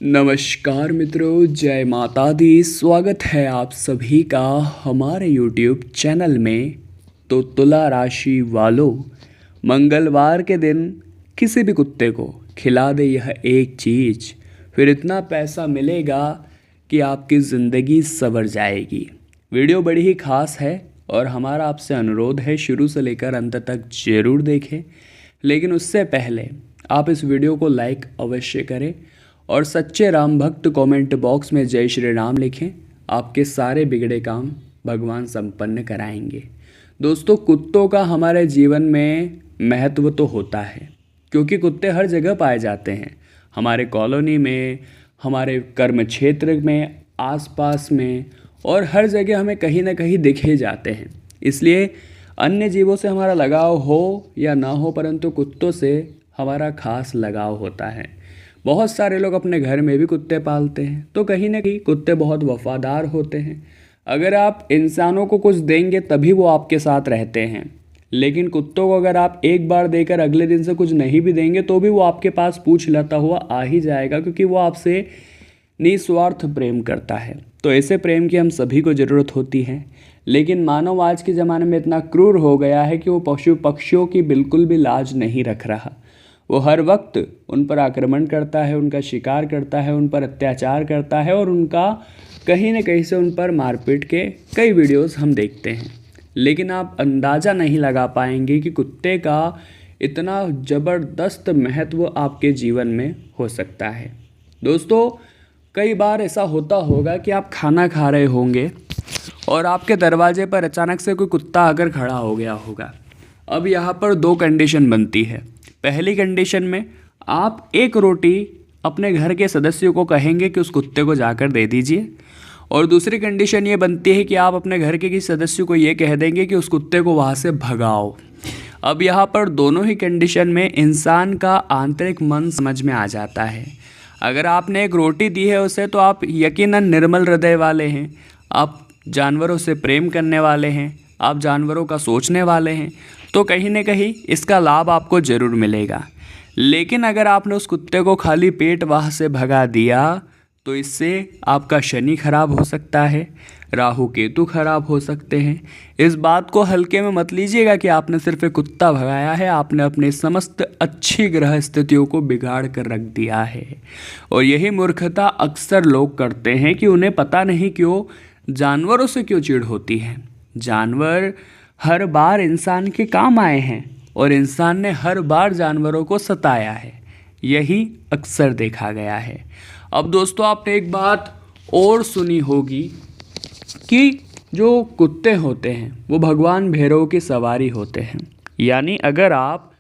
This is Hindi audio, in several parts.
नमस्कार मित्रों, जय माता दी। स्वागत है आप सभी का हमारे YouTube चैनल में। तो तुला राशि वालों, मंगलवार के दिन किसी भी कुत्ते को खिला दे यह एक चीज़, फिर इतना पैसा मिलेगा कि आपकी ज़िंदगी संवर जाएगी। वीडियो बड़ी ही खास है और हमारा आपसे अनुरोध है शुरू से लेकर अंत तक ज़रूर देखें। लेकिन उससे पहले आप इस वीडियो को लाइक अवश्य करें और सच्चे राम भक्त कमेंट बॉक्स में जय श्री राम लिखें। आपके सारे बिगड़े काम भगवान संपन्न कराएंगे। दोस्तों, कुत्तों का हमारे जीवन में महत्व तो होता है, क्योंकि कुत्ते हर जगह पाए जाते हैं। हमारे कॉलोनी में, हमारे कर्म क्षेत्र में, आसपास में और हर जगह हमें कहीं ना कहीं दिखे जाते हैं। इसलिए अन्य जीवों से हमारा लगाव हो या ना हो, परंतु कुत्तों से हमारा खास लगाव होता है। बहुत सारे लोग अपने घर में भी कुत्ते पालते हैं, तो कहीं ना कहीं कुत्ते बहुत वफादार होते हैं। अगर आप इंसानों को कुछ देंगे तभी वो आपके साथ रहते हैं, लेकिन कुत्तों को अगर आप एक बार देकर अगले दिन से कुछ नहीं भी देंगे तो भी वो आपके पास पूछ लेता हुआ आ ही जाएगा, क्योंकि वो आपसे निस्वार्थ प्रेम करता है। तो ऐसे प्रेम की हम सभी को ज़रूरत होती है। लेकिन मानव आज के ज़माने में इतना क्रूर हो गया है कि वो पशु पक्षियों की बिल्कुल भी लाज नहीं रख रहा। वो हर वक्त उन पर आक्रमण करता है, उनका शिकार करता है, उन पर अत्याचार करता है और उनका कहीं न कहीं से उन पर मारपीट के कई वीडियोस हम देखते हैं। लेकिन आप अंदाज़ा नहीं लगा पाएंगे कि कुत्ते का इतना ज़बरदस्त महत्व आपके जीवन में हो सकता है। दोस्तों, कई बार ऐसा होता होगा कि आप खाना खा रहे होंगे और आपके दरवाजे पर अचानक से कोई कुत्ता आकर खड़ा हो गया होगा। अब यहाँ पर दो कंडीशन बनती है। पहली कंडीशन में आप एक रोटी अपने घर के सदस्यों को कहेंगे कि उस कुत्ते को जाकर दे दीजिए, और दूसरी कंडीशन ये बनती है कि आप अपने घर के किसी सदस्य को ये कह देंगे कि उस कुत्ते को वहाँ से भगाओ। अब यहाँ पर दोनों ही कंडीशन में इंसान का आंतरिक मन समझ में आ जाता है। अगर आपने एक रोटी दी है उसे, तो आप यकीनन निर्मल हृदय वाले हैं, आप जानवरों से प्रेम करने वाले हैं, आप जानवरों का सोचने वाले हैं, तो कहीं न कहीं इसका लाभ आपको ज़रूर मिलेगा। लेकिन अगर आपने उस कुत्ते को खाली पेट वहाँ से भगा दिया तो इससे आपका शनि खराब हो सकता है, राहु केतु खराब हो सकते हैं। इस बात को हल्के में मत लीजिएगा कि आपने सिर्फ एक कुत्ता भगाया है, आपने अपने समस्त अच्छी ग्रह स्थितियों को बिगाड़ कर रख दिया है। और यही मूर्खता अक्सर लोग करते हैं कि उन्हें पता नहीं क्यों जानवरों से क्यों चिढ़ होती है। जानवर हर बार इंसान के काम आए हैं और इंसान ने हर बार जानवरों को सताया है, यही अक्सर देखा गया है। अब दोस्तों, आपने एक बात और सुनी होगी कि जो कुत्ते होते हैं वो भगवान भैरव की सवारी होते हैं। यानी अगर आप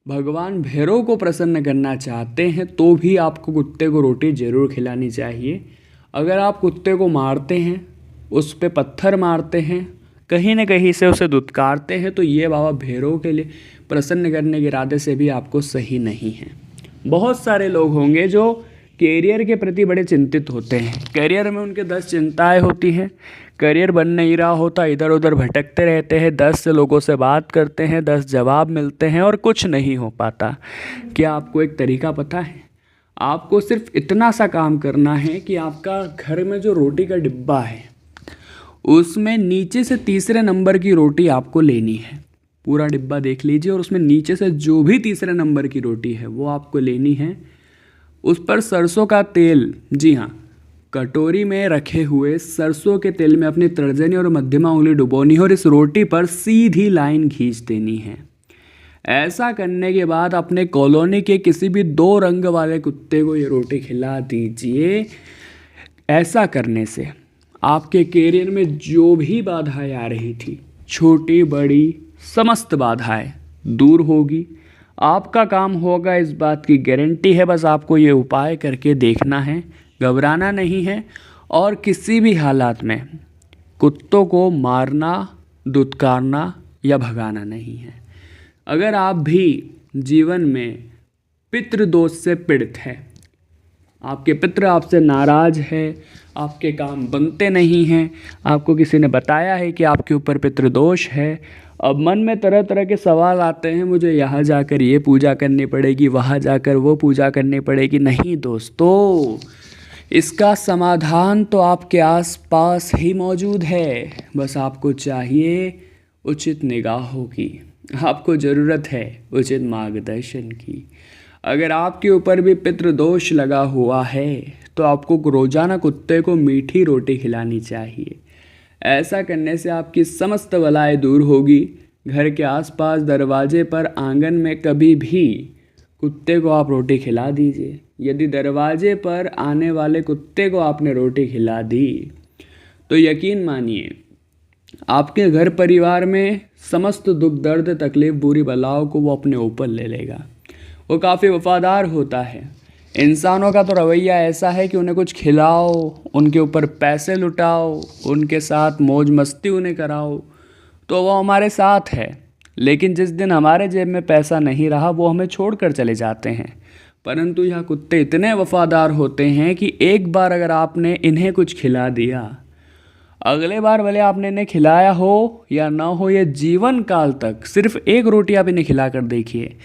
भगवान भैरव को प्रसन्न करना चाहते हैं तो भी आपको कुत्ते को रोटी ज़रूर खिलानी चाहिए। अगर आप कुत्ते को मारते हैं, उस पर पत्थर मारते हैं, कहीं न कहीं से उसे दुत्कारते हैं, तो ये बाबा भैरव के लिए प्रसन्न करने के इरादे से भी आपको सही नहीं है। बहुत सारे लोग होंगे जो कैरियर के प्रति बड़े चिंतित होते हैं। कैरियर में उनके 10 चिंताएं होती हैं। करियर बन नहीं रहा होता, इधर उधर भटकते रहते हैं, 10 लोगों से बात करते हैं, 10 जवाब मिलते हैं और कुछ नहीं हो पाता। क्या आपको एक तरीका पता है? आपको सिर्फ इतना सा काम करना है कि आपका घर में जो रोटी का डिब्बा है उसमें नीचे से तीसरे नंबर की रोटी आपको लेनी है। पूरा डिब्बा देख लीजिए और उसमें नीचे से जो भी तीसरे नंबर की रोटी है वो आपको लेनी है। उस पर सरसों का तेल, जी हाँ, कटोरी में रखे हुए सरसों के तेल में अपनी तर्जनी और मध्यमा उंगली डुबोनी है और इस रोटी पर सीधी लाइन खींच देनी है। ऐसा करने के बाद अपने कॉलोनी के किसी भी 2 रंग वाले कुत्ते को ये रोटी खिला दीजिए। ऐसा करने से आपके कैरियर में जो भी बाधाएं आ रही थी, छोटी बड़ी समस्त बाधाएं दूर होगी। आपका काम होगा, इस बात की गारंटी है। बस आपको ये उपाय करके देखना है, घबराना नहीं है और किसी भी हालात में कुत्तों को मारना, दुत्कारना या भगाना नहीं है। अगर आप भी जीवन में पितृदोष से पीड़ित हैं, आपके पितृ आपसे नाराज़ है, आपके काम बनते नहीं हैं, आपको किसी ने बताया है कि आपके ऊपर पितृदोष है, अब मन में तरह तरह के सवाल आते हैं, मुझे यहाँ जाकर ये पूजा करनी पड़ेगी, वहाँ जाकर वो पूजा करनी पड़ेगी। नहीं दोस्तों, इसका समाधान तो आपके आसपास ही मौजूद है, बस आपको चाहिए उचित निगाहों की। आपको ज़रूरत है उचित मार्गदर्शन की। अगर आपके ऊपर भी पितृदोष लगा हुआ है तो आपको रोज़ाना कुत्ते को मीठी रोटी खिलानी चाहिए। ऐसा करने से आपकी समस्त बलाएं दूर होगी। घर के आसपास, दरवाजे पर, आंगन में कभी भी कुत्ते को आप रोटी खिला दीजिए। यदि दरवाजे पर आने वाले कुत्ते को आपने रोटी खिला दी तो यकीन मानिए आपके घर परिवार में समस्त दुख दर्द तकलीफ बुरी बलाओं को वो अपने ऊपर ले लेगा। वो काफ़ी वफादार होता है। इंसानों का तो रवैया ऐसा है कि उन्हें कुछ खिलाओ, उनके ऊपर पैसे लुटाओ, उनके साथ मौज मस्ती उन्हें कराओ तो वो हमारे साथ है। लेकिन जिस दिन हमारे जेब में पैसा नहीं रहा वो हमें छोड़कर चले जाते हैं। परंतु यह कुत्ते इतने वफादार होते हैं कि एक बार अगर आपने इन्हें कुछ खिला दिया, अगले बार भले आपने इन्हें खिलाया हो या ना हो, ये जीवन काल तक, सिर्फ एक रोटी आप इन्हें खिला कर देखिए,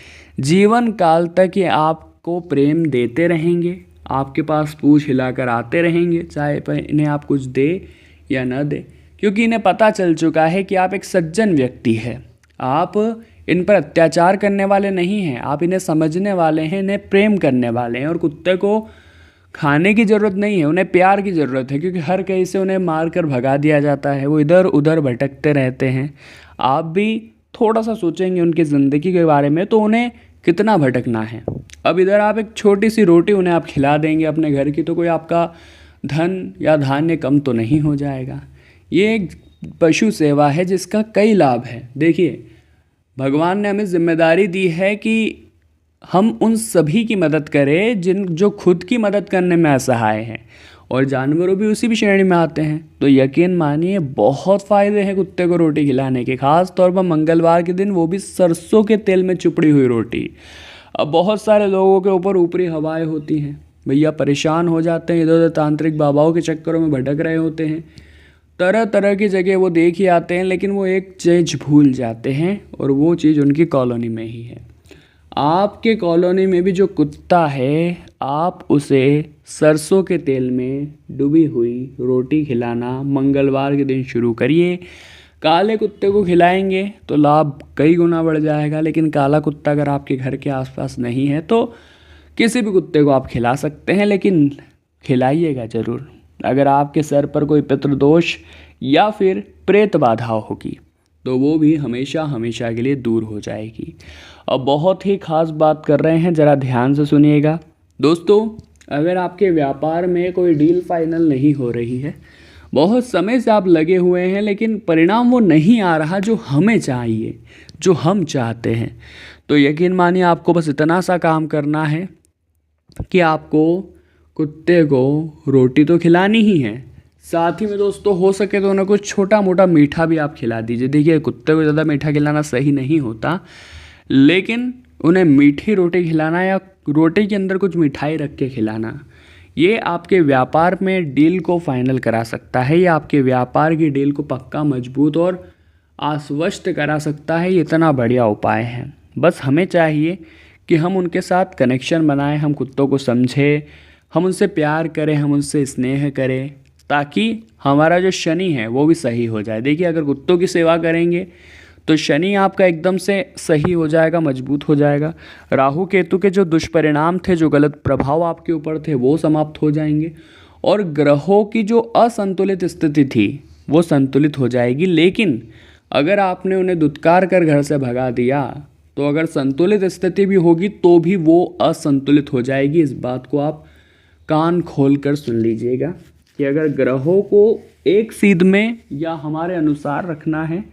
जीवन काल तक ये आपको प्रेम देते रहेंगे, आपके पास पूँछ हिलाकर आते रहेंगे, चाहे पर इन्हें आप कुछ दे या न दे, क्योंकि इन्हें पता चल चुका है कि आप एक सज्जन व्यक्ति हैं। आप इन पर अत्याचार करने वाले नहीं हैं, आप इन्हें समझने वाले हैं, इन्हें प्रेम करने वाले हैं। और कुत्ते को खाने की ज़रूरत नहीं है, उन्हें प्यार की ज़रूरत है, क्योंकि हर कहीं से उन्हें मार कर भगा दिया जाता है, वो इधर उधर भटकते रहते हैं। आप भी थोड़ा सा सोचेंगे उनकी ज़िंदगी के बारे में तो उन्हें कितना भटकना है। अब इधर आप एक छोटी सी रोटी उन्हें आप खिला देंगे अपने घर की तो कोई आपका धन या धान्य कम तो नहीं हो जाएगा। ये एक पशु सेवा है जिसका कई लाभ है। देखिए, भगवान ने हमें जिम्मेदारी दी है कि हम उन सभी की मदद करें जो खुद की मदद करने में असहाय हैं, और जानवरों भी उसी भी श्रेणी में आते हैं। तो यकीन मानिए बहुत फ़ायदे हैं कुत्ते को रोटी खिलाने के, ख़ास तौर पर मंगलवार के दिन, वो भी सरसों के तेल में चुपड़ी हुई रोटी। अब बहुत सारे लोगों के ऊपर ऊपरी हवाएं होती हैं, भैया परेशान हो जाते हैं, इधर उधर तांत्रिक बाबाओं के चक्करों में भटक रहे होते हैं, तरह तरह की जगह वो देख ही आते हैं, लेकिन वो एक चीज़ भूल जाते हैं और वो चीज़ उनकी कॉलोनी में ही है। आपके कॉलोनी में भी जो कुत्ता है, आप उसे सरसों के तेल में डूबी हुई रोटी खिलाना मंगलवार के दिन शुरू करिए। काले कुत्ते को खिलाएंगे तो लाभ कई गुना बढ़ जाएगा, लेकिन काला कुत्ता अगर आपके घर के आसपास नहीं है तो किसी भी कुत्ते को आप खिला सकते हैं, लेकिन खिलाइएगा ज़रूर। अगर आपके सर पर कोई पितृदोष या फिर प्रेत बाधा होगी तो वो भी हमेशा हमेशा के लिए दूर हो जाएगी। अब बहुत ही ख़ास बात कर रहे हैं, ज़रा ध्यान से सुनिएगा दोस्तों। अगर आपके व्यापार में कोई डील फाइनल नहीं हो रही है, बहुत समय से आप लगे हुए हैं लेकिन परिणाम वो नहीं आ रहा जो हमें चाहिए, जो हम चाहते हैं, तो यकीन मानिए आपको बस इतना सा काम करना है कि आपको कुत्ते को रोटी तो खिलानी ही है, साथ ही में दोस्तों हो सके तो उन्हें कुछ छोटा मोटा मीठा भी आप खिला दीजिए। देखिए, कुत्ते को ज़्यादा मीठा खिलाना सही नहीं होता, लेकिन उन्हें मीठी रोटी खिलाना या रोटी के अंदर कुछ मिठाई रख के खिलाना, ये आपके व्यापार में डील को फाइनल करा सकता है, ये आपके व्यापार की डील को पक्का मजबूत और आश्वस्त करा सकता है। ये इतना बढ़िया उपाय है। बस हमें चाहिए कि हम उनके साथ कनेक्शन बनाएं, हम कुत्तों को समझें, हम उनसे प्यार करें, हम उनसे स्नेह करें, ताकि हमारा जो शनि है वो भी सही हो जाए। देखिए, अगर कुत्तों की सेवा करेंगे तो शनि आपका एकदम से सही हो जाएगा, मजबूत हो जाएगा। राहु केतु के जो दुष्परिणाम थे, जो गलत प्रभाव आपके ऊपर थे, वो समाप्त हो जाएंगे और ग्रहों की जो असंतुलित स्थिति थी वो संतुलित हो जाएगी। लेकिन अगर आपने उन्हें दुत्कार कर घर से भगा दिया तो अगर संतुलित स्थिति भी होगी तो भी वो असंतुलित हो जाएगी। इस बात को आप कान खोल कर सुन लीजिएगा कि अगर ग्रहों को एक सीध में या हमारे अनुसार रखना है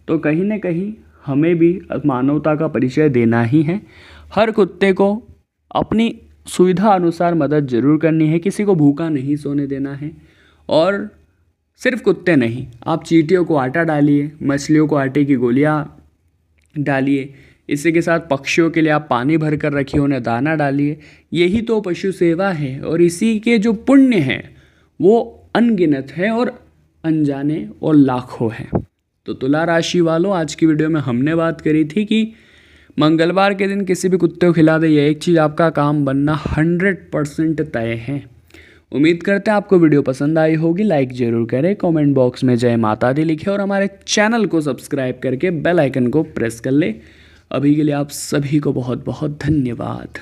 तो कहीं ना कहीं हमें भी मानवता का परिचय देना ही है। हर कुत्ते को अपनी सुविधा अनुसार मदद जरूर करनी है, किसी को भूखा नहीं सोने देना है। और सिर्फ कुत्ते नहीं, आप चींटियों को आटा डालिए, मछलियों को आटे की गोलियां डालिए, इसी के साथ पक्षियों के लिए आप पानी भर कर रखिए, उन्हें दाना डालिए। यही तो पशु सेवा है और इसी के जो पुण्य हैं वो अनगिनत है और अनजाने और लाखों हैं। तो तुला राशि वालों, आज की वीडियो में हमने बात करी थी कि मंगलवार के दिन किसी भी कुत्ते को खिला दे, यह एक चीज़ आपका काम बनना 100% तय है। उम्मीद करते हैं आपको वीडियो पसंद आई होगी। लाइक ज़रूर करें, कमेंट बॉक्स में जय माता दी लिखें और हमारे चैनल को सब्सक्राइब करके बेल आइकन को प्रेस कर ले। अभी के लिए आप सभी को बहुत बहुत धन्यवाद।